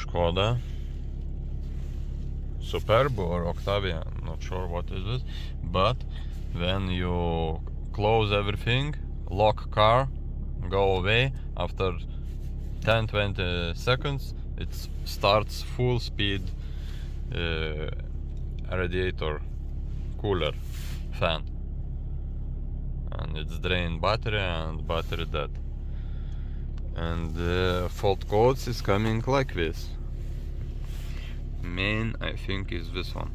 Skoda Superb or Octavia, not sure what is this, but when you close everything, lock car, go away, after 10-20 seconds it starts full speed radiator cooler fan, and it's drain battery and battery dead. And fault codes is coming like this. Main, I think, is this one,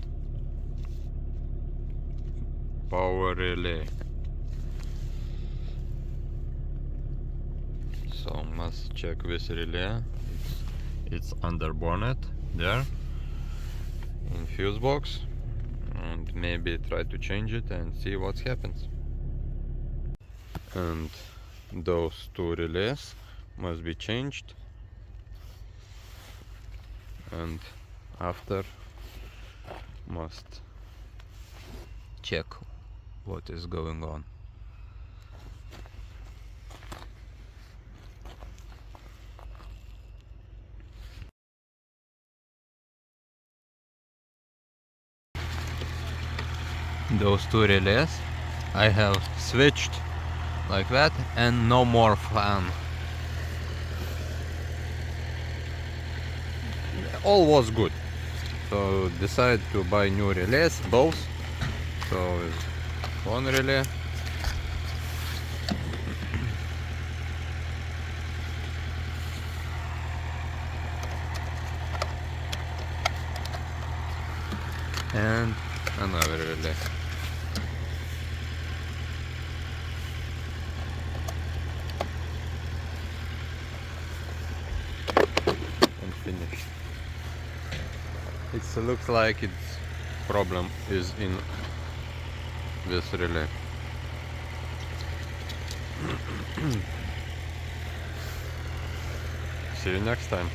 power relay. So must check this relay. It's under bonnet there in fuse box, and maybe try to change it and see what happens. And those two relays must be changed, and after must check what is going on. Those two relays I have switched like that, and no more fan. All was good, so decided to buy new relays, both. So one relay, and another relay. And finished. It looks like its problem is in this relay. See you next time.